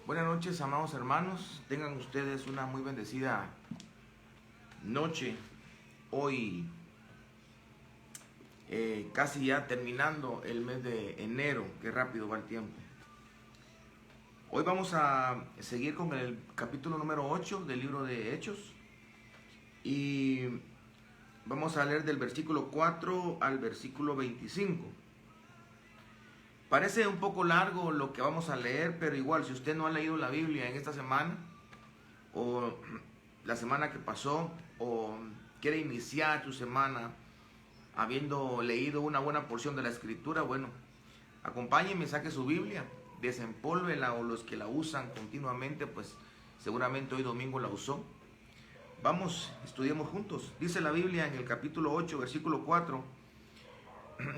Buenas noches, amados hermanos. Tengan ustedes una muy bendecida noche. Hoy, casi ya terminando el mes de enero. Qué rápido va el tiempo. Hoy vamos a seguir con el capítulo número 8 del libro de Hechos. Y vamos a leer del versículo 4 al versículo 25. Parece un poco largo lo que vamos a leer, pero igual, si usted no ha leído la Biblia en esta semana, o la semana que pasó, o quiere iniciar su semana habiendo leído una buena porción de la Escritura, bueno, acompáñenme, saque su Biblia, desempólvela, o los que la usan continuamente, pues seguramente hoy domingo la usó. Vamos, estudiemos juntos. Dice la Biblia en el capítulo 8, versículo 4.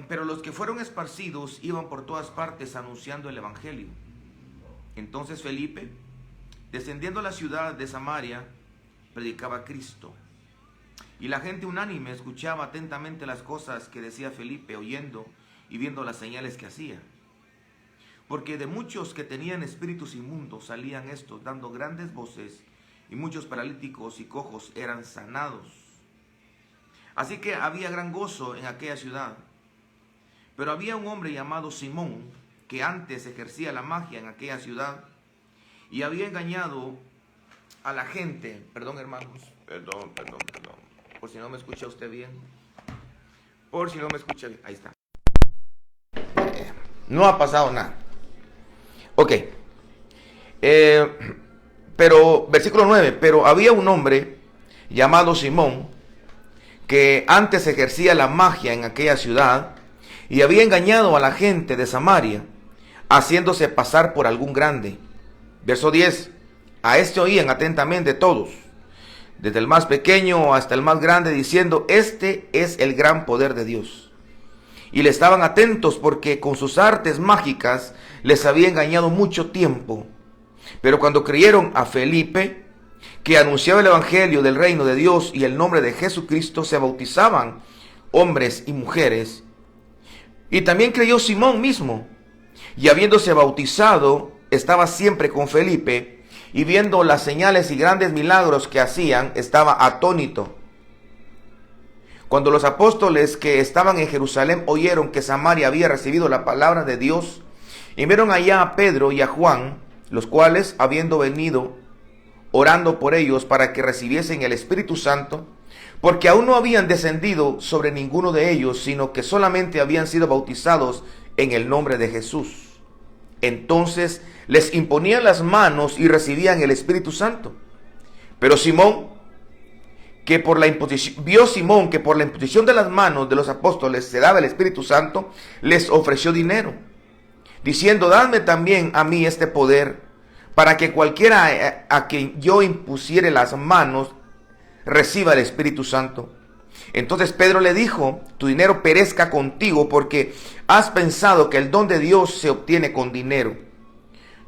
Pero los que fueron esparcidos iban por todas partes anunciando el evangelio. Entonces Felipe, descendiendo a la ciudad de Samaria, predicaba a Cristo. Y la gente unánime escuchaba atentamente las cosas que decía Felipe, oyendo y viendo las señales que hacía. Porque de muchos que tenían espíritus inmundos salían estos dando grandes voces, y muchos paralíticos y cojos eran sanados. Así que había gran gozo en aquella ciudad. Pero había un hombre llamado Simón, que antes ejercía la magia en aquella ciudad, y había engañado a la gente. Perdón, hermanos, perdón, por si no me escucha usted bien. Por si no me escucha bien, ahí está. No ha pasado nada. Ok. Pero, versículo 9, pero había un hombre llamado Simón, que antes ejercía la magia en aquella ciudad, y había engañado a la gente de Samaria, haciéndose pasar por algún grande. Verso 10. A este oían atentamente todos, desde el más pequeño hasta el más grande, diciendo: este es el gran poder de Dios. Y le estaban atentos porque con sus artes mágicas les había engañado mucho tiempo. Pero cuando creyeron a Felipe, que anunciaba el evangelio del reino de Dios y el nombre de Jesucristo, se bautizaban hombres y mujeres. Y también creyó Simón mismo, y habiéndose bautizado, estaba siempre con Felipe, y viendo las señales y grandes milagros que hacían, estaba atónito. Cuando los apóstoles que estaban en Jerusalén oyeron que Samaria había recibido la palabra de Dios, enviaron allá a Pedro y a Juan, los cuales, habiendo venido, orando por ellos para que recibiesen el Espíritu Santo, porque aún no habían descendido sobre ninguno de ellos, sino que solamente habían sido bautizados en el nombre de Jesús. Entonces les imponían las manos y recibían el Espíritu Santo. Pero Simón, vio Simón que por la imposición de las manos de los apóstoles se daba el Espíritu Santo, les ofreció dinero, diciendo: dadme también a mí este poder, para que cualquiera a quien yo impusiere las manos reciba el Espíritu Santo. Entonces Pedro le dijo: tu dinero perezca contigo, porque has pensado que el don de Dios se obtiene con dinero.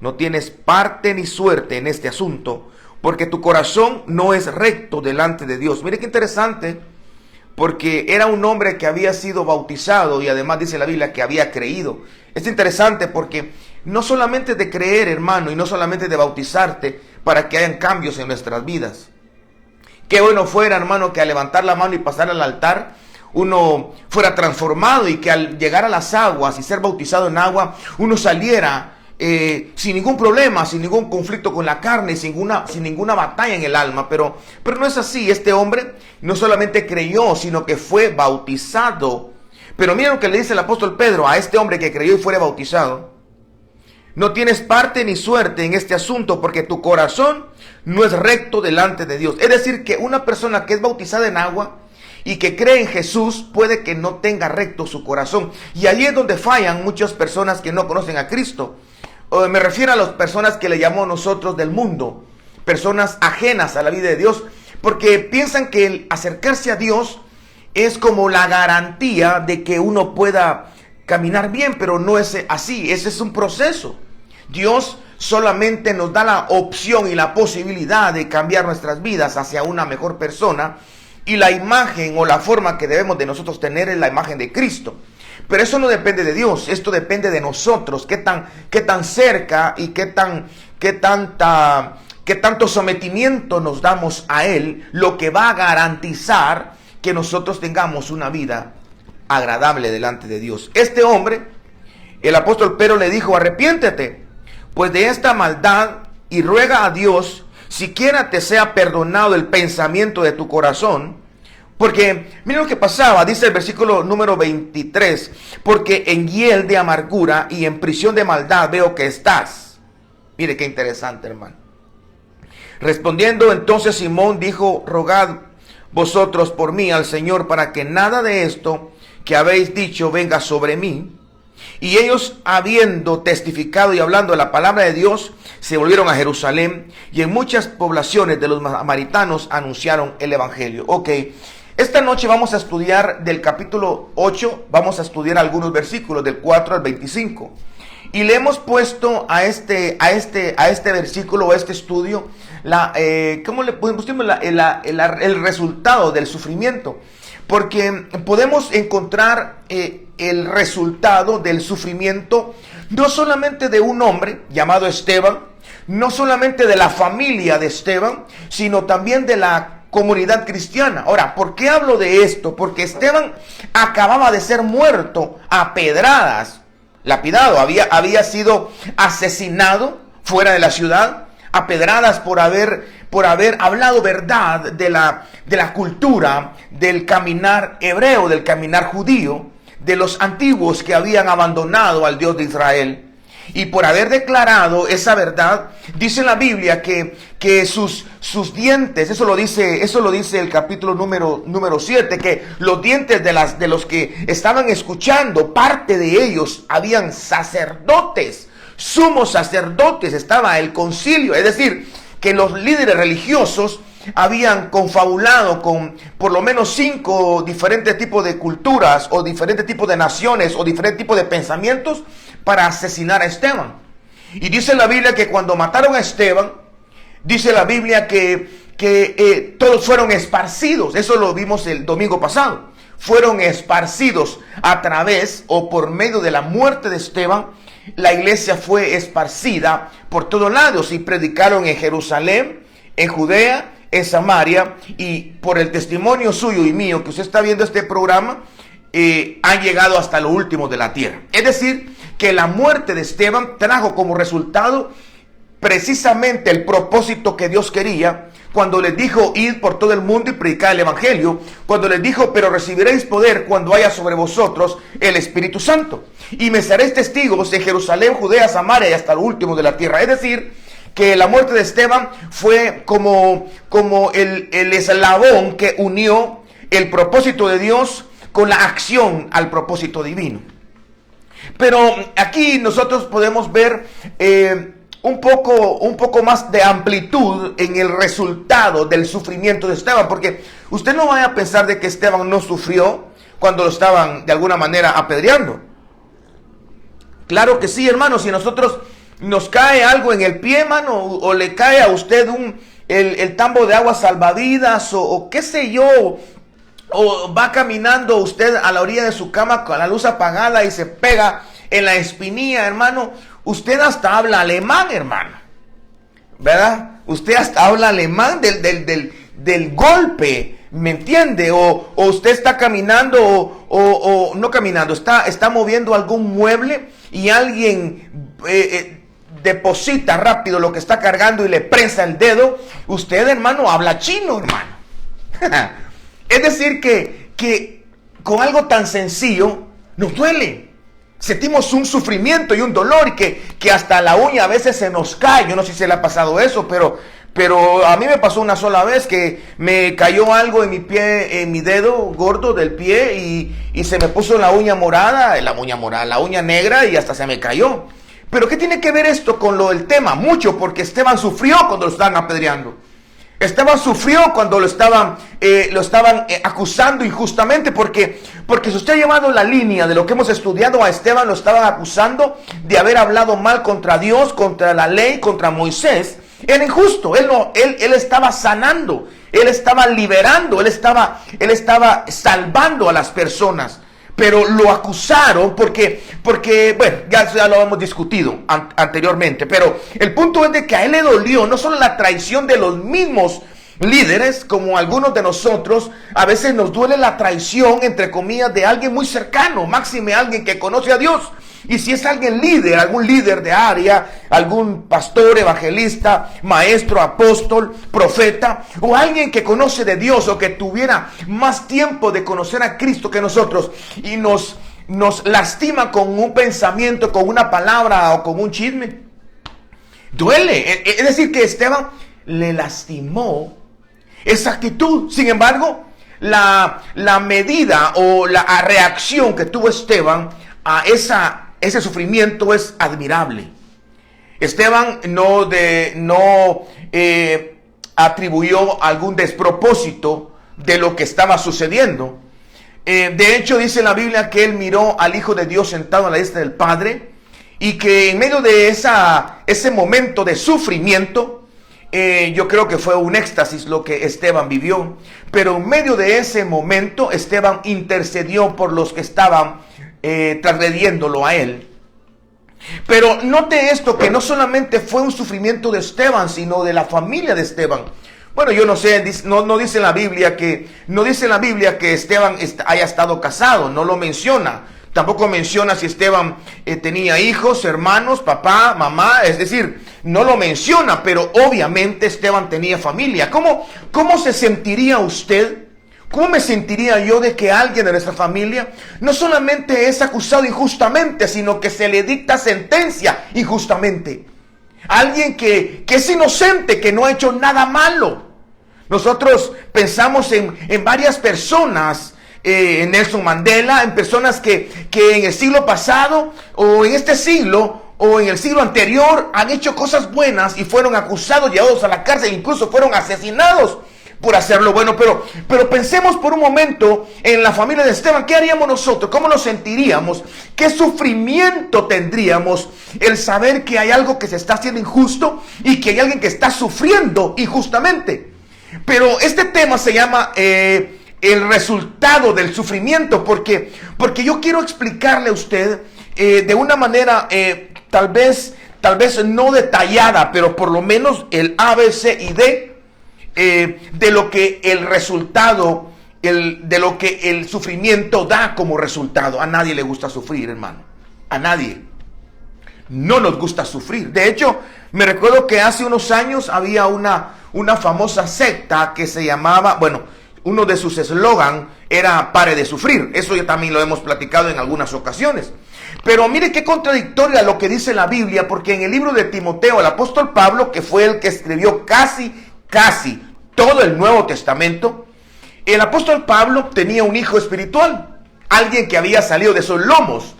No tienes parte ni suerte en este asunto, porque tu corazón no es recto delante de Dios. Mire qué interesante, porque era un hombre que había sido bautizado y además dice la Biblia que había creído. Es interesante porque no solamente de creer, hermano, y no solamente de bautizarte para que hayan cambios en nuestras vidas. Qué bueno fuera, hermano, que al levantar la mano y pasar al altar, uno fuera transformado y que al llegar a las aguas y ser bautizado en agua, uno saliera sin ningún problema, sin ningún conflicto con la carne, sin ninguna batalla en el alma. Pero no es así. Este hombre no solamente creyó, sino que fue bautizado. Pero miren lo que le dice el apóstol Pedro a este hombre que creyó y fue bautizado: no tienes parte ni suerte en este asunto, porque tu corazón no es recto delante de Dios. Es decir, que una persona que es bautizada en agua y que cree en Jesús puede que no tenga recto su corazón. Y allí es donde fallan muchas personas que no conocen a Cristo. Me refiero a las personas que le llamamos nosotros del mundo, personas ajenas a la vida de Dios, porque piensan que el acercarse a Dios es como la garantía de que uno pueda caminar bien, pero no es así. Ese es un proceso. Dios solamente nos da la opción y la posibilidad de cambiar nuestras vidas hacia una mejor persona, y la imagen o la forma que debemos de nosotros tener es la imagen de Cristo. Pero eso no depende de Dios, esto depende de nosotros, qué tan cerca y qué qué tanto sometimiento nos damos a Él, lo que va a garantizar que nosotros tengamos una vida agradable delante de Dios. Este hombre, el apóstol Pedro le dijo: arrepiéntete pues de esta maldad y ruega a Dios siquiera te sea perdonado el pensamiento de tu corazón. Porque miren lo que pasaba, dice el versículo número 23, porque en hiel de amargura y en prisión de maldad veo que estás. Mire qué interesante, hermano. Respondiendo entonces Simón dijo: rogad vosotros por mí al Señor para que nada de esto que habéis dicho venga sobre mí. Y ellos, habiendo testificado y hablando la palabra de Dios, se volvieron a Jerusalén, y en muchas poblaciones de los samaritanos anunciaron el evangelio. Ok, esta noche vamos a estudiar del capítulo 8, vamos a estudiar algunos versículos del 4 al 25. Y le hemos puesto a este versículo, a este estudio, ¿cómo le pusimos el resultado del sufrimiento? Porque podemos encontrar el resultado del sufrimiento no solamente de un hombre llamado Esteban, no solamente de la familia de Esteban, sino también de la comunidad cristiana. Ahora, ¿por qué hablo de esto? Porque Esteban acababa de ser muerto a pedradas, lapidado, había sido asesinado fuera de la ciudad, a pedradas por haber hablado verdad de la cultura, del caminar hebreo, del caminar judío, de los antiguos que habían abandonado al Dios de Israel. Y por haber declarado esa verdad, dice la Biblia que sus dientes, eso lo dice el capítulo número 7, que los dientes de los que estaban escuchando, parte de ellos habían sacerdotes, sumos sacerdotes, estaba el concilio, es decir, que los líderes religiosos habían confabulado con por lo menos 5 diferentes tipos de culturas o diferentes tipos de naciones o diferentes tipos de pensamientos para asesinar a Esteban. Y dice la Biblia que cuando mataron a Esteban, dice la Biblia que todos fueron esparcidos. Eso lo vimos el domingo pasado. Fueron esparcidos a través o por medio de la muerte de Esteban. La iglesia fue esparcida por todos lados y predicaron en Jerusalén, en Judea, en Samaria, y por el testimonio suyo y mío que usted está viendo este programa, han llegado hasta lo último de la tierra. Es decir, que la muerte de Esteban trajo como resultado precisamente el propósito que Dios quería cuando les dijo: id por todo el mundo y predicad el evangelio. Cuando les dijo: pero recibiréis poder cuando haya sobre vosotros el Espíritu Santo, y me seréis testigos en Jerusalén, Judea, Samaria y hasta lo último de la tierra. Es decir, que la muerte de Esteban fue como el eslabón que unió el propósito de Dios con la acción al propósito divino. Pero aquí nosotros podemos ver un poco más de amplitud en el resultado del sufrimiento de Esteban, porque usted no vaya a pensar de que Esteban no sufrió cuando lo estaban de alguna manera apedreando. Claro que sí, hermano. Si nosotros nos cae algo en el pie, hermano, o le cae a usted el tambo de agua salvavidas, o qué sé yo, o va caminando usted a la orilla de su cama con la luz apagada y se pega en la espinilla, hermano, usted hasta habla alemán, hermano, ¿verdad? Usted hasta habla alemán del golpe, ¿me entiende? O usted está caminando, o no caminando, está moviendo algún mueble y alguien deposita rápido lo que está cargando y le prensa el dedo. Usted, hermano, habla chino, hermano. Es decir que con algo tan sencillo nos duele. Sentimos un sufrimiento y un dolor y que hasta la uña a veces se nos cae. Yo no sé si le ha pasado eso, pero a mí me pasó una sola vez que me cayó algo en mi pie, en mi dedo gordo del pie, y se me puso la uña morada, la uña negra, y hasta se me cayó. Pero ¿qué tiene que ver esto con el tema? Mucho, porque Esteban sufrió cuando lo estaban apedreando. Esteban sufrió cuando lo estaban acusando injustamente, porque si usted ha llevado la línea de lo que hemos estudiado, a Esteban lo estaban acusando de haber hablado mal contra Dios, contra la ley, contra Moisés. Era injusto. Él estaba sanando, él estaba liberando, él estaba salvando a las personas. pero lo acusaron porque bueno, ya lo hemos discutido anteriormente, pero el punto es de que a él le dolió no solo la traición de los mismos líderes, como algunos de nosotros, a veces nos duele la traición, entre comillas, de alguien muy cercano, máxime alguien que conoce a Dios. Y si es alguien líder, algún líder de área, algún pastor, evangelista, maestro, apóstol, profeta, o alguien que conoce de Dios o que tuviera más tiempo de conocer a Cristo que nosotros y nos lastima con un pensamiento, con una palabra o con un chisme, duele. Es decir, que Esteban le lastimó esa actitud. Sin embargo, la medida o la reacción que tuvo Esteban a ese sufrimiento es admirable. Esteban no atribuyó algún despropósito de lo que estaba sucediendo. De hecho, dice la Biblia que él miró al Hijo de Dios sentado a la diestra del Padre, y que en medio de ese momento de sufrimiento, yo creo que fue un éxtasis lo que Esteban vivió, pero en medio de ese momento Esteban intercedió por los que estaban transgrediéndolo a él. Pero note esto, que no solamente fue un sufrimiento de Esteban, sino de la familia de Esteban. Bueno, yo no sé, no dice en la Biblia que Esteban haya estado casado, no lo menciona. Tampoco menciona si Esteban tenía hijos, hermanos, papá, mamá, es decir, no lo menciona, pero obviamente Esteban tenía familia. ¿Cómo se sentiría usted? ¿Cómo me sentiría yo de que alguien de nuestra familia no solamente es acusado injustamente, sino que se le dicta sentencia injustamente? Alguien que es inocente, que no ha hecho nada malo. Nosotros pensamos en varias personas, en Nelson Mandela, en personas que en el siglo pasado o en este siglo o en el siglo anterior han hecho cosas buenas y fueron acusados, llevados a la cárcel, incluso fueron asesinados por hacer lo bueno. Pero pensemos por un momento en la familia de Esteban. ¿Qué haríamos nosotros? ¿Cómo nos sentiríamos? ¿Qué sufrimiento tendríamos el saber que hay algo que se está haciendo injusto y que hay alguien que está sufriendo injustamente? Pero este tema se llama el resultado del sufrimiento, porque yo quiero explicarle a usted de una manera tal vez no detallada, pero por lo menos el A, B, C y D de lo que el resultado, de lo que el sufrimiento da como resultado. A nadie le gusta sufrir, hermano. A nadie. No nos gusta sufrir. De hecho, me recuerdo que hace unos años había una famosa secta que se llamaba, bueno, uno de sus eslogan era "pare de sufrir". Eso ya también lo hemos platicado en algunas ocasiones. Pero mire qué contradictoria lo que dice la Biblia, porque en el libro de Timoteo, el apóstol Pablo, que fue el que escribió casi todo el Nuevo Testamento, el apóstol Pablo tenía un hijo espiritual, alguien que había salido de sus lomos.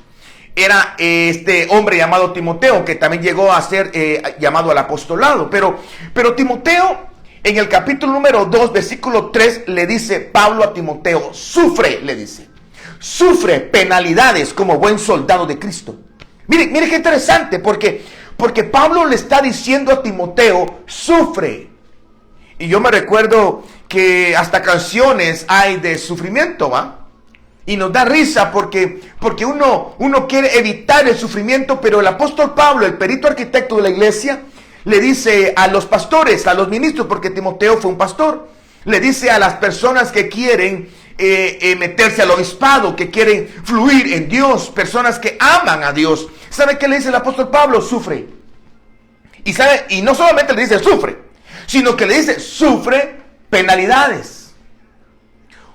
Era este hombre llamado Timoteo, que también llegó a ser llamado al apostolado. Pero Timoteo, en el capítulo número 2, versículo 3, le dice Pablo a Timoteo: sufre, le dice, sufre penalidades como buen soldado de Cristo. Mire qué interesante, porque Pablo le está diciendo a Timoteo: sufre. Y yo me recuerdo que hasta canciones hay de sufrimiento, ¿va? Y nos da risa porque uno quiere evitar el sufrimiento, pero el apóstol Pablo, el perito arquitecto de la iglesia, le dice a los pastores, a los ministros, porque Timoteo fue un pastor, le dice a las personas que quieren meterse al obispado, que quieren fluir en Dios, personas que aman a Dios. ¿Sabe qué le dice el apóstol Pablo? Sufre. Y no solamente le dice sufre, sino que le dice sufre penalidades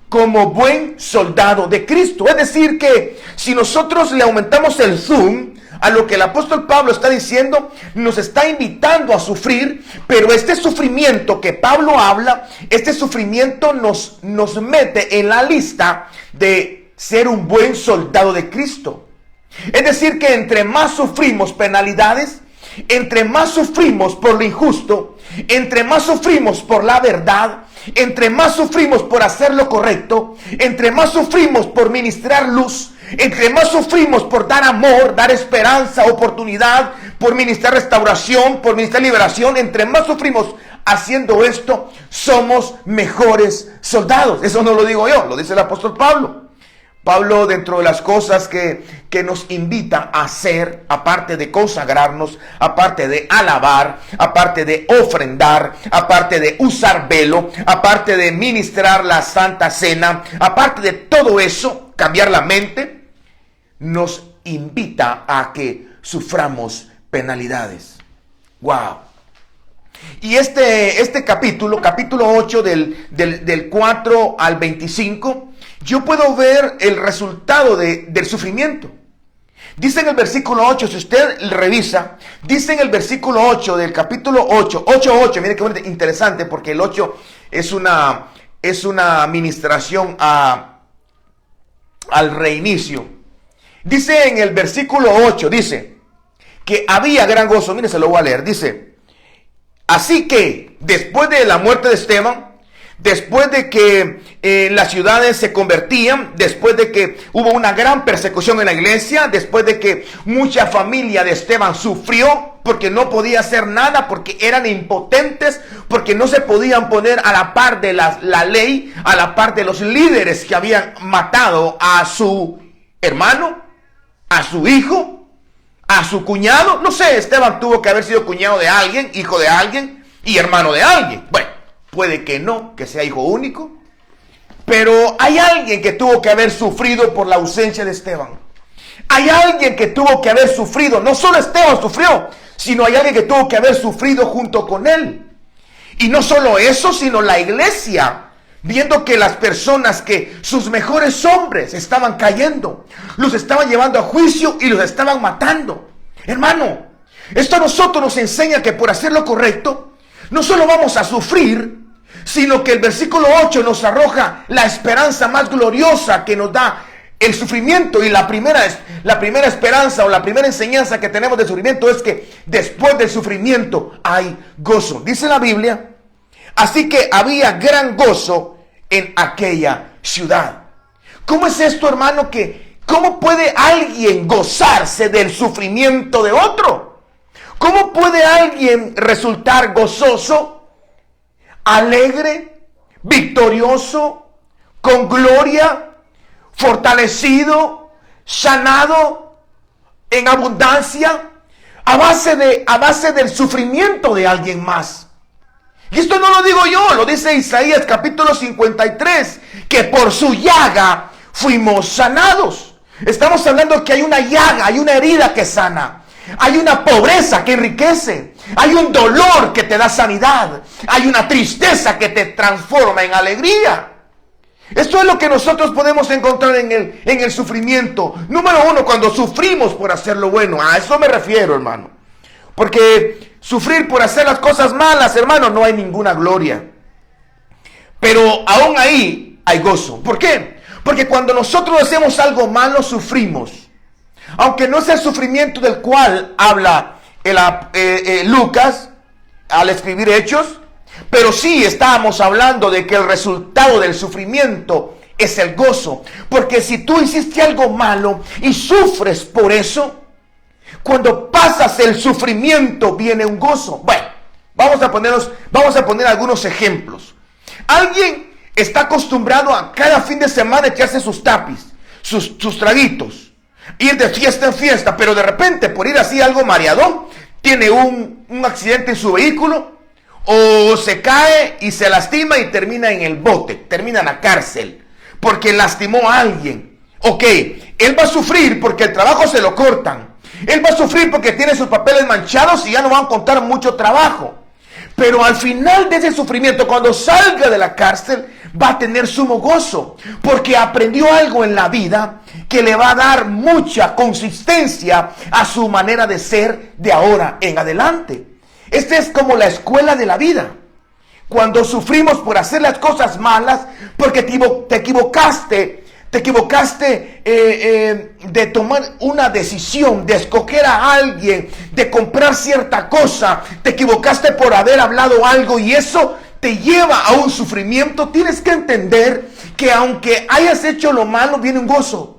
como buen soldado de Cristo. Es decir, que si nosotros le aumentamos el zoom a lo que el apóstol Pablo está diciendo, nos está invitando a sufrir, pero este sufrimiento que Pablo habla, este sufrimiento nos mete en la lista de ser un buen soldado de Cristo. Es decir, que entre más sufrimos penalidades, entre más sufrimos por lo injusto, entre más sufrimos por la verdad, entre más sufrimos por hacer lo correcto, entre más sufrimos por ministrar luz, entre más sufrimos por dar amor, dar esperanza, oportunidad, por ministrar restauración, por ministrar liberación, entre más sufrimos haciendo esto, somos mejores soldados. Eso no lo digo yo, lo dice el apóstol Pablo. Pablo, dentro de las cosas que nos invita a hacer, aparte de consagrarnos, aparte de alabar, aparte de ofrendar, aparte de usar velo, aparte de ministrar la Santa Cena, aparte de todo eso, cambiar la mente, nos invita a que suframos penalidades. ¡Wow! Y este capítulo 8 del 4 al 25, yo puedo ver el resultado del sufrimiento. Dice en el versículo 8, si usted revisa, dice en el versículo 8 del capítulo 8, mire qué interesante, porque el 8 es una administración al reinicio. Dice en el versículo 8, dice que había gran gozo. Mire, se lo voy a leer. Dice: así que después de la muerte de Esteban, después de que las ciudades se convertían, después de que hubo una gran persecución en la iglesia, después de que mucha familia de Esteban sufrió porque no podía hacer nada, porque eran impotentes, porque no se podían poner a la par de la ley, a la par de los líderes que habían matado a su hermano, a su hijo, a su cuñado. No sé, Esteban tuvo que haber sido cuñado de alguien, hijo de alguien y hermano de alguien. Bueno, puede que no, que sea hijo único, pero hay alguien que tuvo que haber sufrido por la ausencia de Esteban. Hay alguien que tuvo que haber sufrido. No solo Esteban sufrió, sino hay alguien que tuvo que haber sufrido junto con él. Y no solo eso, sino la iglesia, viendo que las personas, que sus mejores hombres estaban cayendo, los estaban llevando a juicio y los estaban matando. Hermano, esto a nosotros nos enseña que por hacer lo correcto, no solo vamos a sufrir, sino que el versículo 8 nos arroja la esperanza más gloriosa que nos da el sufrimiento. Y la primera esperanza o la primera enseñanza que tenemos del sufrimiento es que después del sufrimiento hay gozo. Dice la Biblia: así que había gran gozo en aquella ciudad. ¿Cómo es esto, hermano? ¿Cómo puede alguien gozarse del sufrimiento de otro? ¿Cómo puede alguien resultar gozoso, alegre, victorioso, con gloria, fortalecido, sanado, en abundancia, a base del sufrimiento de alguien más? Y esto no lo digo yo, lo dice Isaías capítulo 53, que por su llaga fuimos sanados. Estamos hablando que hay una llaga, hay una herida que sana. Hay una pobreza que enriquece. Hay un dolor que te da sanidad. Hay una tristeza que te transforma en alegría. Esto es lo que nosotros podemos encontrar en el sufrimiento. Número uno, cuando sufrimos por hacer lo bueno. A eso me refiero, hermano. Porque sufrir por hacer las cosas malas, hermano, no hay ninguna gloria. Pero aún ahí hay gozo. ¿Por qué? Porque cuando nosotros hacemos algo malo, sufrimos. Aunque no es el sufrimiento del cual habla Lucas al escribir Hechos, pero sí estábamos hablando de que el resultado del sufrimiento es el gozo. Porque si tú hiciste algo malo y sufres por eso, cuando pasas el sufrimiento viene un gozo. Bueno, vamos a poner algunos ejemplos. Alguien está acostumbrado a cada fin de semana echarse sus tapis, sus traguitos, ir de fiesta en fiesta, pero de repente, por ir así algo mareadón, tiene un accidente en su vehículo, o se cae y se lastima y termina en el bote, termina en la cárcel, porque lastimó a alguien. Ok, él va a sufrir porque el trabajo se lo cortan. Él va a sufrir porque tiene sus papeles manchados y ya no van a contar mucho trabajo. Pero al final de ese sufrimiento, cuando salga de la cárcel, va a tener sumo gozo, porque aprendió algo en la vida que le va a dar mucha consistencia a su manera de ser de ahora en adelante. Esta es como la escuela de la vida. Cuando sufrimos por hacer las cosas malas, porque te equivocaste de tomar una decisión, de escoger a alguien, de comprar cierta cosa, te equivocaste por haber hablado algo y eso te lleva a un sufrimiento. Tienes que entender que aunque hayas hecho lo malo, viene un gozo.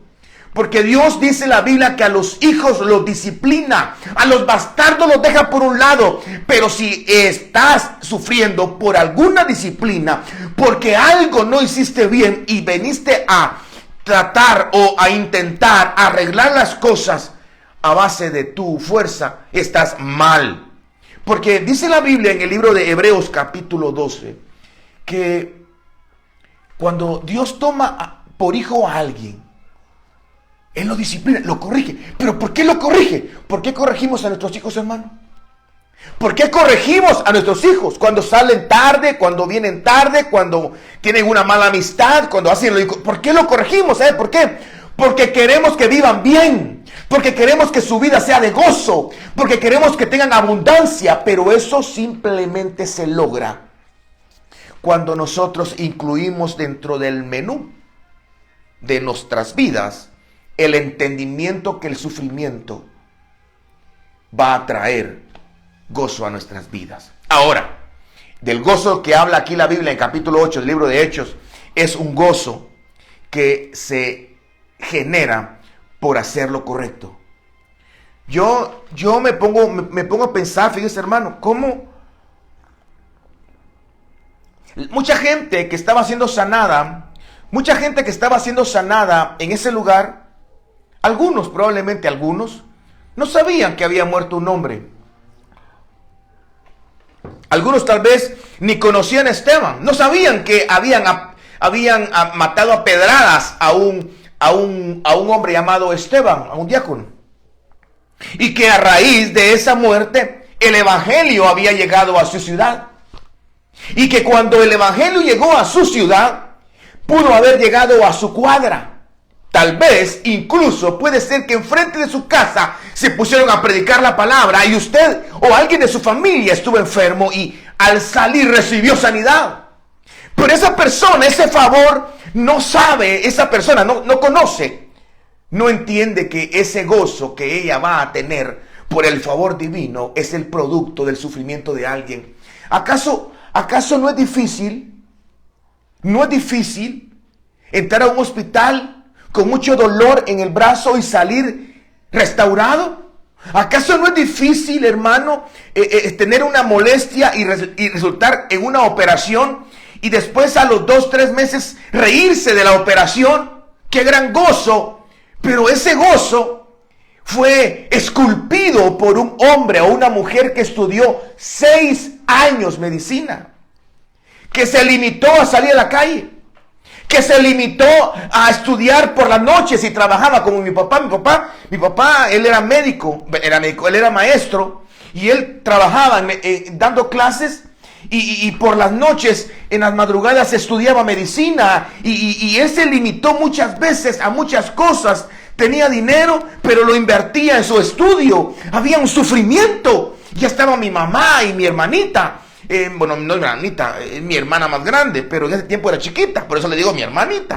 Porque Dios dice en la Biblia que a los hijos los disciplina, a los bastardos los deja por un lado. Pero si estás sufriendo por alguna disciplina, porque algo no hiciste bien y veniste a tratar o a intentar arreglar las cosas a base de tu fuerza, estás mal. Porque dice la Biblia en el libro de Hebreos capítulo 12, que cuando Dios toma por hijo a alguien, Él lo disciplina, lo corrige. ¿Pero por qué lo corrige? ¿Por qué corregimos a nuestros hijos, hermano? ¿Por qué corregimos a nuestros hijos? Cuando salen tarde, cuando vienen tarde, cuando tienen una mala amistad, cuando hacen lo... ¿Por qué lo corregimos? ¿Sabe por qué? Porque queremos que vivan bien, porque queremos que su vida sea de gozo, porque queremos que tengan abundancia, pero eso simplemente se logra cuando nosotros incluimos dentro del menú de nuestras vidas el entendimiento que el sufrimiento va a traer gozo a nuestras vidas. Ahora, del gozo que habla aquí la Biblia en capítulo 8 del libro de Hechos, es un gozo que se genera por hacer lo correcto. Yo me pongo a pensar, fíjese hermano, cómo mucha gente que estaba siendo sanada en ese lugar, probablemente algunos, no sabían que había muerto un hombre. Algunos tal vez ni conocían a Esteban, no sabían que habían matado a pedradas a un hombre llamado Esteban, a un diácono. Y que a raíz de esa muerte el evangelio había llegado a su ciudad. Y que cuando el evangelio llegó a su ciudad, pudo haber llegado a su cuadra. Tal vez, incluso, puede ser que enfrente de su casa se pusieron a predicar la palabra y usted o alguien de su familia estuvo enfermo y al salir recibió sanidad. Pero esa persona, ese favor, no sabe, esa persona no conoce, no entiende que ese gozo que ella va a tener por el favor divino es el producto del sufrimiento de alguien. ¿Acaso no es difícil? ¿No es difícil entrar a un hospital con mucho dolor en el brazo y salir restaurado? ¿Acaso no es difícil, hermano, tener una molestia y resultar en una operación y después a los 2-3 meses reírse de la operación? ¡Qué gran gozo! Pero ese gozo fue esculpido por un hombre o una mujer que estudió 6 años medicina, que se limitó a salir a la calle, que se limitó a estudiar por las noches y trabajaba como mi papá. Mi papá, él era médico, él era maestro y él trabajaba dando clases y por las noches, en las madrugadas estudiaba medicina y él se limitó muchas veces a muchas cosas. Tenía dinero, pero lo invertía en su estudio. Había un sufrimiento. Ya estaba mi mamá y mi hermanita. Bueno, no es hermanita, es mi hermana más grande, pero en ese tiempo era chiquita, por eso le digo mi hermanita.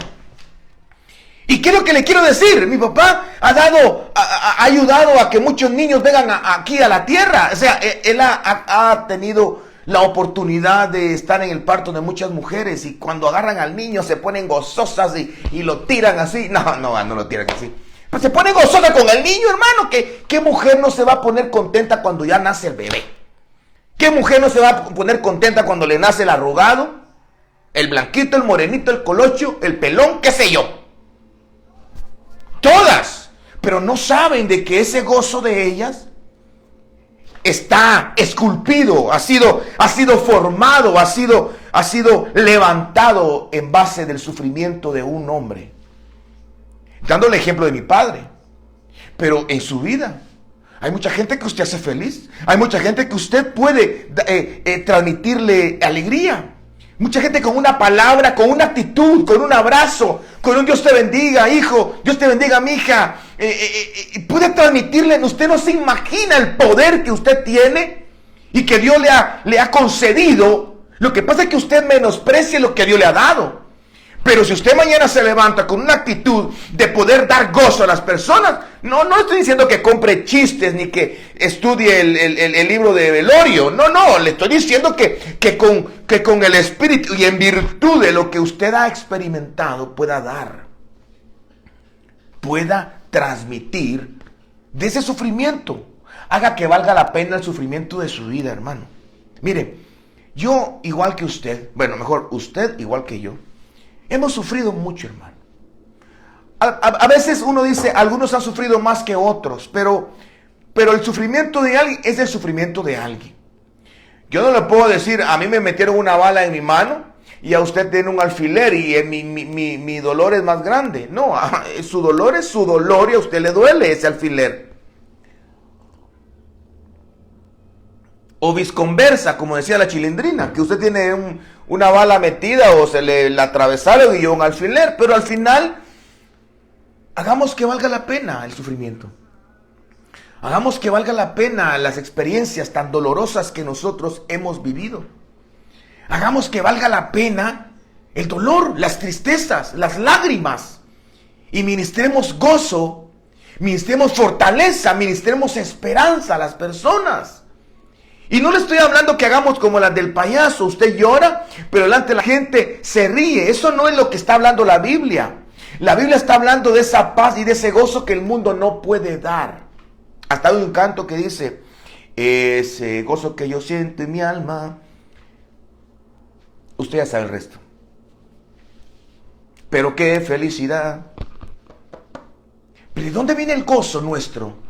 ¿Y qué es lo que le quiero decir? Mi papá ha ayudado a que muchos niños vengan aquí a la tierra. O sea, él ha tenido la oportunidad de estar en el parto de muchas mujeres y cuando agarran al niño se ponen gozosas y lo tiran así. No lo tiran así. Pues se pone gozosa con el niño, hermano. ¿Qué mujer no se va a poner contenta cuando ya nace el bebé? ¿Qué mujer no se va a poner contenta cuando le nace el arrugado, el blanquito, el morenito, el colocho, el pelón, qué sé yo? Todas. Pero no saben de que ese gozo de ellas está esculpido, ha sido formado, ha sido levantado en base del sufrimiento de un hombre. Dando el ejemplo de mi padre. Pero en su vida hay mucha gente que usted hace feliz. Hay mucha gente que usted puede transmitirle alegría. Mucha gente con una palabra, con una actitud, con un abrazo, con un Dios te bendiga, hijo, Dios te bendiga, mi hija. Puede transmitirle, usted no se imagina el poder que usted tiene y que Dios le ha concedido. Lo que pasa es que usted menosprecia lo que Dios le ha dado. Pero si usted mañana se levanta con una actitud de poder dar gozo a las personas, no estoy diciendo que compre chistes ni que estudie el libro de velorio. No, le estoy diciendo que con el Espíritu y en virtud de lo que usted ha experimentado pueda dar, pueda transmitir de ese sufrimiento. Haga que valga la pena el sufrimiento de su vida, hermano. Mire, yo igual que usted, bueno, mejor usted igual que yo, hemos sufrido mucho, hermano. A veces uno dice, algunos han sufrido más que otros, pero el sufrimiento de alguien es el sufrimiento de alguien. Yo no le puedo decir, a mí me metieron una bala en mi mano y a usted tiene un alfiler y mi dolor es más grande. No, su dolor es su dolor y a usted le duele ese alfiler. O viceversa, como decía la Chilindrina, que usted tiene una bala metida o se le la atravesaron y yo un alfiler, pero al final hagamos que valga la pena el sufrimiento. Hagamos que valga la pena las experiencias tan dolorosas que nosotros hemos vivido. Hagamos que valga la pena el dolor, las tristezas, las lágrimas. Y ministremos gozo, ministremos fortaleza, ministremos esperanza a las personas. Y no le estoy hablando que hagamos como las del payaso. Usted llora, pero delante de la gente se ríe. Eso no es lo que está hablando la Biblia. La Biblia está hablando de esa paz y de ese gozo que el mundo no puede dar. Hasta hay un canto que dice, ese gozo que yo siento en mi alma. Usted ya sabe el resto. Pero qué felicidad. ¿Pero de dónde viene el gozo nuestro?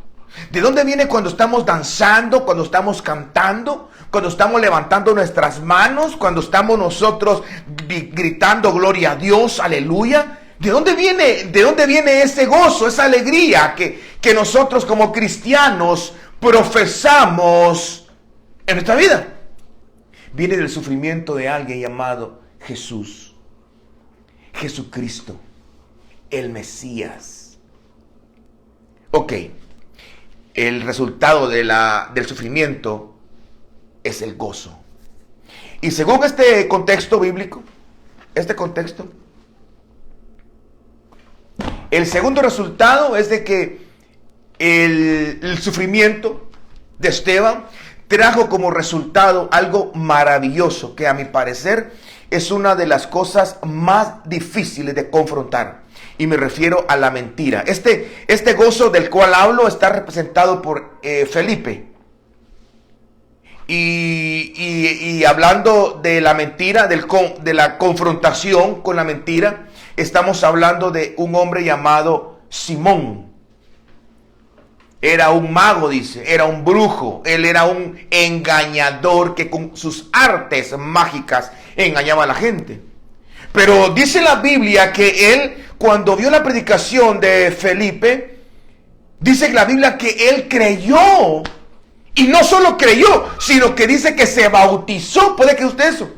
¿De dónde viene cuando estamos danzando, cuando estamos cantando, cuando estamos levantando nuestras manos, cuando estamos nosotros gritando gloria a Dios, aleluya? ¿De dónde viene ese gozo, esa alegría que nosotros como cristianos profesamos en nuestra vida? Viene del sufrimiento de alguien llamado Jesús, Jesucristo, el Mesías. Ok, el resultado del sufrimiento es el gozo. Y según este contexto bíblico, el segundo resultado es de que el sufrimiento de Esteban trajo como resultado algo maravilloso que a mi parecer es una de las cosas más difíciles de confrontar. Y me refiero a la mentira. Este gozo del cual hablo está representado por Felipe. Y hablando de la mentira, de la confrontación con la mentira, estamos hablando de un hombre llamado Simón. Era un mago, dice, era un brujo, él era un engañador que con sus artes mágicas engañaba a la gente. Pero dice la Biblia que él, cuando vio la predicación de Felipe, dice la Biblia que él creyó. Y no solo creyó, sino que dice que se bautizó. ¿Puede creer usted eso?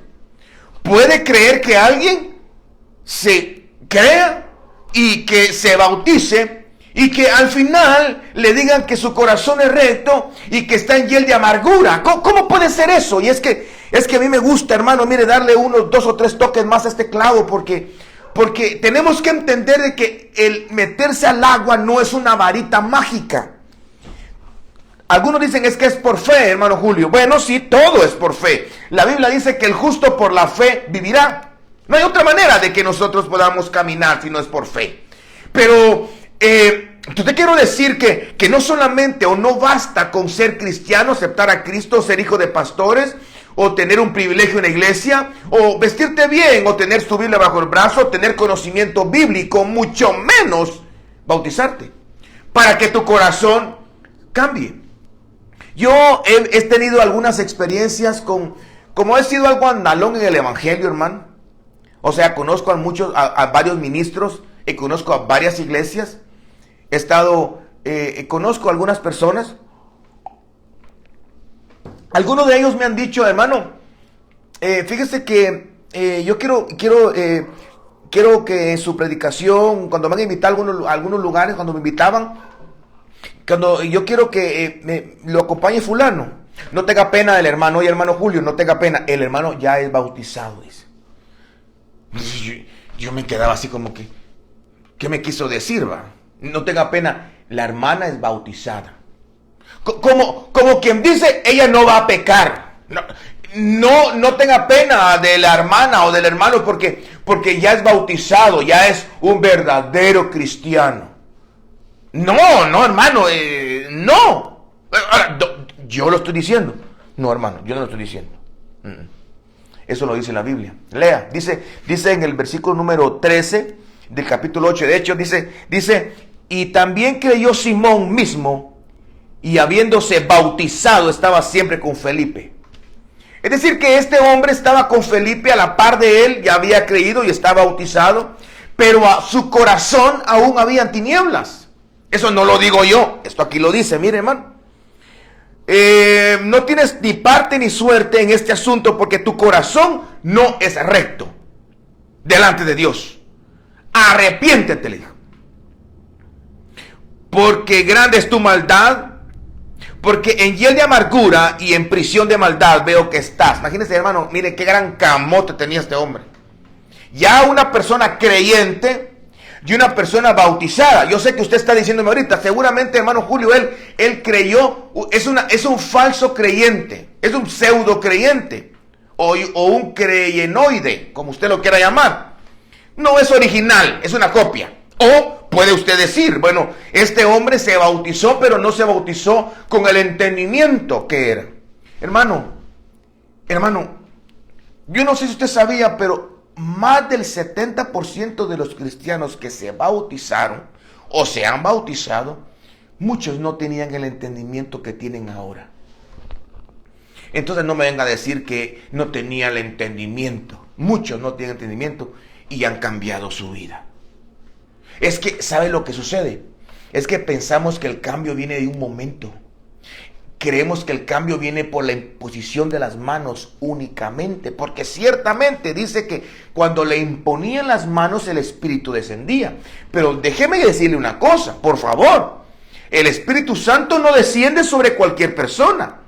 ¿Puede creer que alguien se crea y que se bautice y que al final le digan que su corazón es recto y que está en hiel de amargura? ¿Cómo puede ser eso? Y es que a mí me gusta, hermano, mire, darle unos 2 o 3 toques más a este clavo, porque tenemos que entender de que el meterse al agua no es una varita mágica. Algunos dicen es que es por fe, hermano Julio. Bueno, sí, todo es por fe. La Biblia dice que el justo por la fe vivirá. No hay otra manera de que nosotros podamos caminar si no es por fe. Pero yo te quiero decir que no solamente o no basta con ser cristiano, aceptar a Cristo, ser hijo de pastores, o tener un privilegio en la iglesia, o vestirte bien, o tener tu Biblia bajo el brazo, o tener conocimiento bíblico, mucho menos bautizarte, para que tu corazón cambie. Yo he tenido algunas experiencias como he sido algo andalón en el evangelio, hermano. O sea, conozco a varios ministros y conozco a varias iglesias. Conozco a algunas personas. Algunos de ellos me han dicho, hermano, fíjese que yo quiero que su predicación, cuando me han invitado a algunos lugares, cuando me invitaban, cuando yo quiero que me lo acompañe fulano, no tenga pena del hermano. Oye, hermano Julio, no tenga pena, el hermano ya es bautizado, dice. Yo me quedaba así como que, ¿qué me quiso decir, va? No tenga pena, la hermana es bautizada. Como quien dice, ella no va a pecar. No tenga pena de la hermana o del hermano porque ya es bautizado, ya es un verdadero cristiano. No, hermano, no. Ahora, yo lo estoy diciendo. No, hermano, yo no lo estoy diciendo. Eso lo dice la Biblia. Lea, dice en el versículo número 13 del capítulo 8 de Hechos, dice, y también creyó Simón mismo, y habiéndose bautizado estaba siempre con Felipe. Es decir, que este hombre estaba con Felipe a la par de él, ya había creído y estaba bautizado, pero a su corazón aún habían tinieblas. Eso no lo digo yo, esto aquí lo dice, mire hermano. No tienes ni parte ni suerte en este asunto porque tu corazón no es recto delante de Dios. Arrepiéntete, le dijo. Porque grande es tu maldad, porque en hiel de amargura y en prisión de maldad veo que estás. Imagínense, hermano, mire qué gran camote tenía este hombre. Ya una persona creyente y una persona bautizada. Yo sé que usted está diciéndome ahorita, seguramente, hermano Julio, él creyó, es un falso creyente, es un pseudo creyente, o un creyenoide, como usted lo quiera llamar. No es original, es una copia. O puede usted decir, bueno, este hombre se bautizó, pero no se bautizó con el entendimiento que era. Hermano, yo no sé si usted sabía, pero más del 70% de los cristianos que se bautizaron o se han bautizado, muchos no tenían el entendimiento que tienen ahora. Entonces no me venga a decir que no tenía el entendimiento. Muchos no tienen entendimiento y han cambiado su vida. Es que, ¿sabe lo que sucede? Es que pensamos que el cambio viene de un momento. Creemos que el cambio viene por la imposición de las manos únicamente, porque ciertamente dice que cuando le imponían las manos el Espíritu descendía. Pero déjeme decirle una cosa, por favor. El Espíritu Santo no desciende sobre cualquier persona.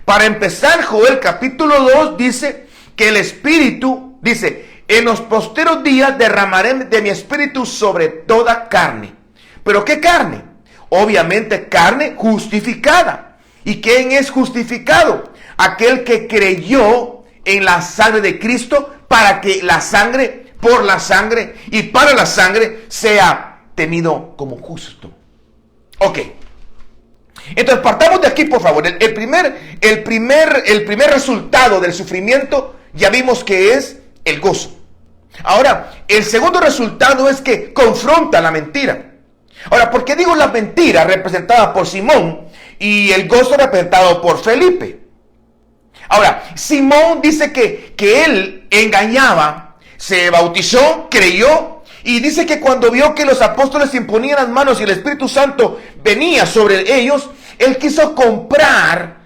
Para empezar, Joel capítulo 2 dice que el Espíritu, dice, en los posteros días derramaré de mi Espíritu sobre toda carne. ¿Pero qué carne? Obviamente carne justificada. ¿Y quién es justificado? Aquel que creyó en la sangre de Cristo para que la sangre, por la sangre y para la sangre sea tenido como justo. Ok. Entonces partamos de aquí, por favor. El primer resultado del sufrimiento ya vimos que es el gozo. Ahora, el segundo resultado es que confronta la mentira. Ahora, ¿por qué digo la mentira representada por Simón y el gozo representado por Felipe? Ahora, Simón dice que él engañaba, se bautizó, creyó, y dice que cuando vio que los apóstoles imponían las manos y el Espíritu Santo venía sobre ellos, él quiso comprar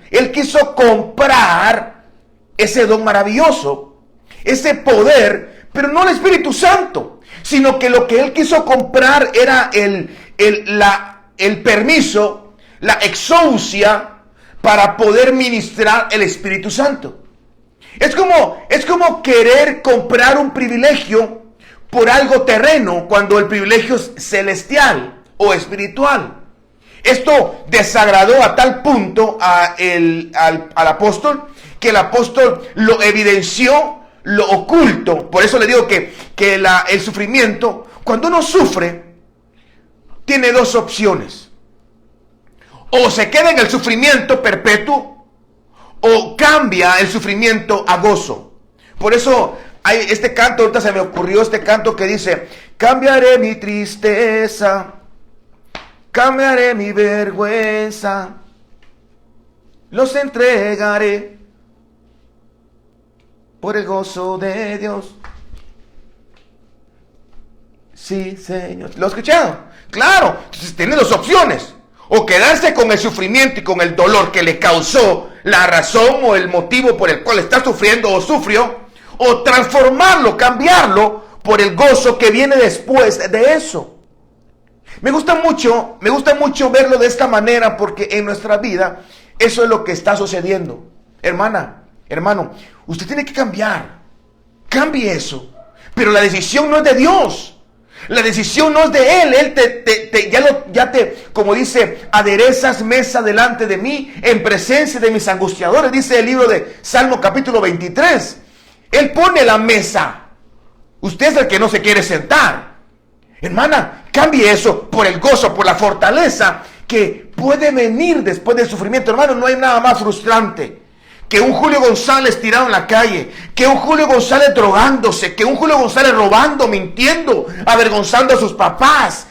ese don maravilloso, ese poder, pero no el Espíritu Santo, sino que lo que él quiso comprar era el permiso, la exousia para poder ministrar el Espíritu Santo. Es como querer comprar un privilegio por algo terreno cuando el privilegio es celestial o espiritual. Esto desagradó a tal punto al apóstol que el apóstol lo evidenció, lo oculto. Por eso le digo que el sufrimiento, cuando uno sufre, tiene dos opciones. O se queda en el sufrimiento perpetuo, o cambia el sufrimiento a gozo. Por eso hay este canto, ahorita se me ocurrió este canto que dice: cambiaré mi tristeza, cambiaré mi vergüenza, los entregaré por el gozo de Dios. Sí, Señor. ¿Lo escucharon? Claro, entonces tiene dos opciones. O quedarse con el sufrimiento y con el dolor que le causó la razón o el motivo por el cual está sufriendo o sufrió, o transformarlo, cambiarlo por el gozo que viene después de eso. Me gusta mucho verlo de esta manera, porque en nuestra vida eso es lo que está sucediendo. Hermana, hermano, usted tiene que cambiar. Cambie eso. Pero la decisión no es de Dios. La decisión no es de Él. Él como dice, aderezas mesa delante de mí en presencia de mis angustiadores. Dice el libro de Salmo capítulo 23. Él pone la mesa. Usted es el que no se quiere sentar. Hermana, cambie eso por el gozo, por la fortaleza que puede venir después del sufrimiento. Hermano, no hay nada más frustrante que un Julio González tirado en la calle, que un Julio González drogándose, que un Julio González robando, mintiendo, avergonzando a sus papás,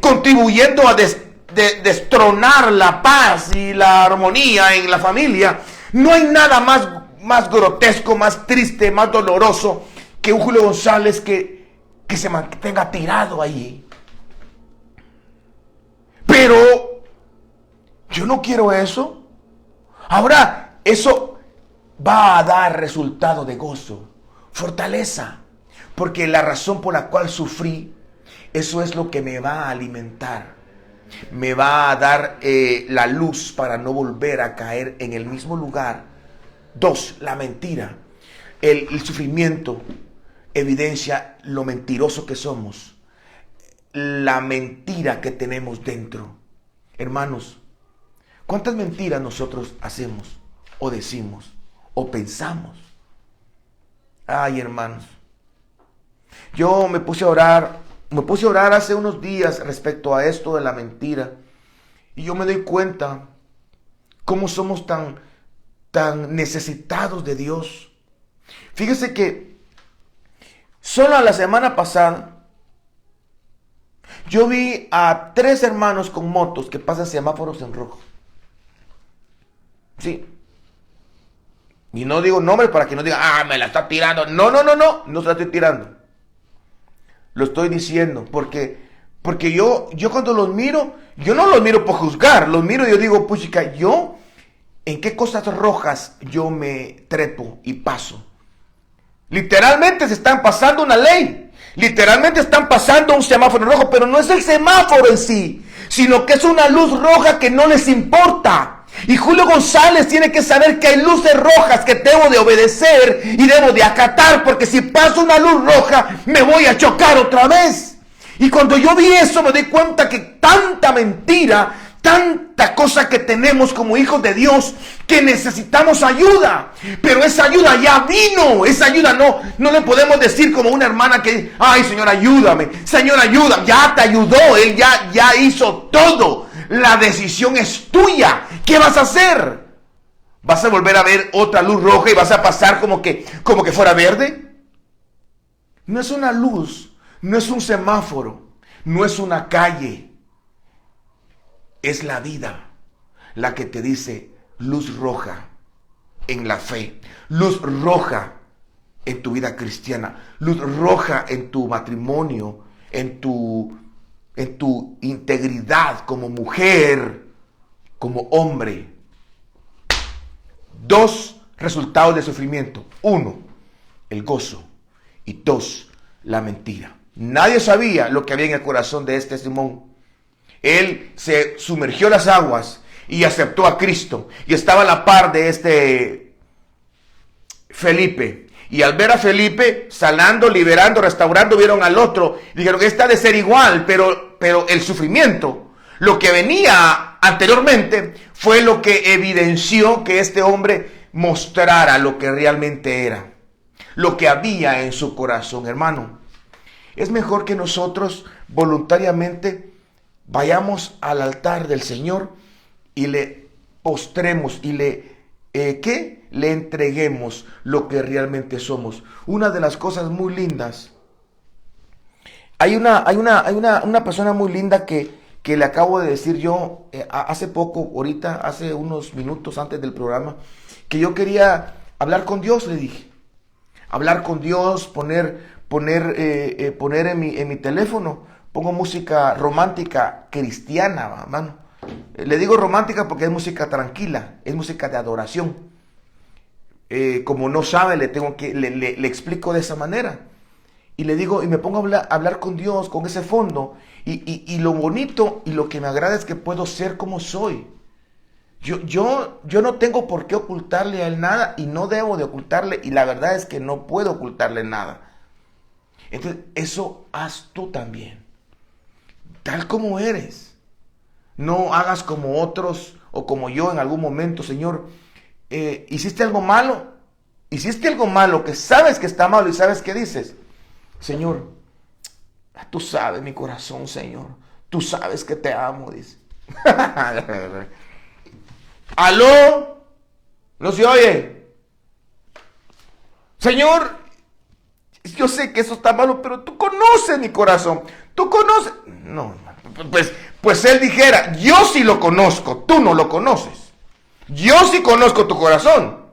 contribuyendo a destronar la paz y la armonía en la familia. No hay nada más grotesco, más triste, más doloroso que un Julio González que se mantenga tirado ahí. Pero yo no quiero eso. Ahora, eso va a dar resultado de gozo, fortaleza, porque la razón por la cual sufrí, eso es lo que me va a alimentar, me va a dar la luz para no volver a caer en el mismo lugar. 2, la mentira. El sufrimiento evidencia lo mentiroso que somos, la mentira que tenemos dentro. Hermanos, ¿cuántas mentiras nosotros hacemos o decimos o pensamos? Ay, hermanos, yo me puse a orar hace unos días respecto a esto de la mentira, y yo me doy cuenta cómo somos tan necesitados de Dios. Fíjese que solo la semana pasada yo vi a 3 hermanos con motos que pasan semáforos en rojo. Sí. Y no digo nombre para que no digan, me la está tirando. No se la estoy tirando. Lo estoy diciendo porque yo cuando los miro, yo no los miro por juzgar, los miro y yo digo, puchica, yo en qué cosas rojas yo me trepo y paso. Literalmente se están pasando una ley, literalmente están pasando un semáforo rojo, pero no es el semáforo en sí, sino que es una luz roja que no les importa. Y Julio González tiene que saber que hay luces rojas que debo de obedecer y debo de acatar, porque si paso una luz roja me voy a chocar otra vez. Y cuando yo vi eso me doy cuenta que tanta mentira, tanta cosa que tenemos como hijos de Dios, que necesitamos ayuda. Pero esa ayuda ya vino, esa ayuda no le podemos decir como una hermana que, ay, Señor, ayúdame, Señor, ayuda, ya te ayudó, Él ya hizo todo. La decisión es tuya. ¿Qué vas a hacer? ¿Vas a volver a ver otra luz roja y vas a pasar como que fuera verde? No es una luz, no es un semáforo, no es una calle. Es la vida la que te dice luz roja en la fe, luz roja en tu vida cristiana, luz roja en tu matrimonio, en tu integridad como mujer, como hombre. 2 resultados de sufrimiento. 1, el gozo. Y 2, la mentira. Nadie sabía lo que había en el corazón de este Simón. Él se sumergió en las aguas y aceptó a Cristo. Y estaba a la par de este Felipe. Y al ver a Felipe sanando, liberando, restaurando, vieron al otro. Dijeron que este ha de ser igual, pero el sufrimiento, lo que venía anteriormente, fue lo que evidenció que este hombre mostrara lo que realmente era, lo que había en su corazón. Hermano, es mejor que nosotros voluntariamente vayamos al altar del Señor y le postremos y le entreguemos lo que realmente somos. Una de las cosas muy lindas, hay una persona muy linda que le acabo de decir yo hace poco, ahorita, hace unos minutos antes del programa, que yo quería hablar con Dios. Le dije, hablar con Dios, poner en mi teléfono, pongo música romántica cristiana, hermano. Le digo romántica porque es música tranquila, es música de adoración. Como no sabe, le explico de esa manera. Y le digo, y me pongo a hablar con Dios, con ese fondo. Y lo bonito y lo que me agrada es que puedo ser como soy. Yo no tengo por qué ocultarle a él nada, y no debo de ocultarle, y la verdad es que no puedo ocultarle nada. Entonces, eso haz tú también, tal como eres. No hagas como otros o como yo en algún momento. Señor, hiciste algo malo que sabes que está malo y sabes que dices, Señor, tú sabes mi corazón, Señor, tú sabes que te amo, dice. Aló, No se oye. Señor, yo sé que eso está malo, pero tú conoces mi corazón. Tú conoces. No, pues él dijera, yo sí lo conozco, tú no lo conoces. Yo sí conozco tu corazón.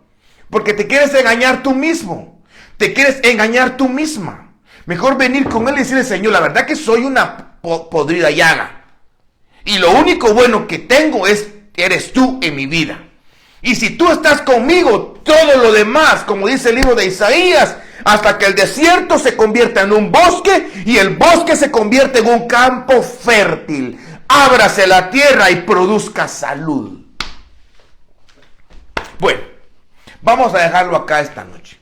Porque te quieres engañar tú mismo. Te quieres engañar tú misma. Mejor venir con él y decirle, Señor, la verdad que soy una podrida llaga. Y lo único bueno que tengo eres tú en mi vida. Y si tú estás conmigo, todo lo demás, como dice el libro de Isaías, hasta que el desierto se convierta en un bosque y el bosque se convierte en un campo fértil. Ábrase la tierra y produzca salud. Bueno, vamos a dejarlo acá esta noche.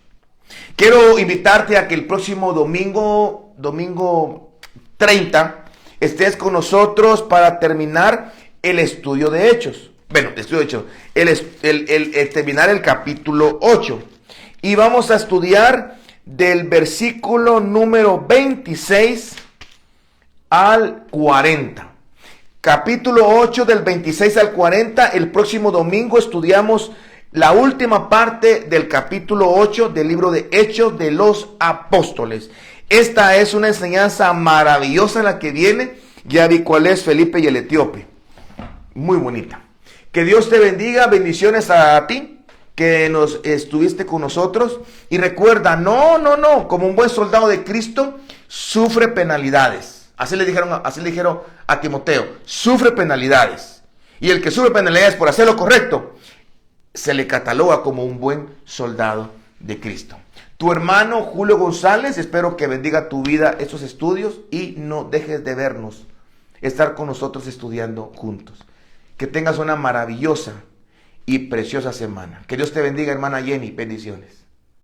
Quiero invitarte a que el próximo domingo 30, estés con nosotros para terminar el estudio de Hechos. Bueno, estudio de Hechos. Terminar el capítulo 8. Y vamos a estudiar del versículo número 26 al 40. Capítulo 8 del 26 al 40. El próximo domingo estudiamos la última parte del capítulo 8 del libro de Hechos de los Apóstoles. Esta es una enseñanza maravillosa la que viene. Ya vi cuál es, Felipe y el etíope. Muy bonita. Que Dios te bendiga. Bendiciones a ti que nos estuviste con nosotros. Y recuerda, no, como un buen soldado de Cristo, sufre penalidades. Así le dijeron a Timoteo, sufre penalidades. Y el que sufre penalidades por hacer lo correcto, se le cataloga como un buen soldado de Cristo. Tu hermano Julio González, espero que bendiga tu vida estos estudios y no dejes de vernos, estar con nosotros estudiando juntos. Que tengas una maravillosa y preciosa semana. Que Dios te bendiga, hermana Jenny. Bendiciones.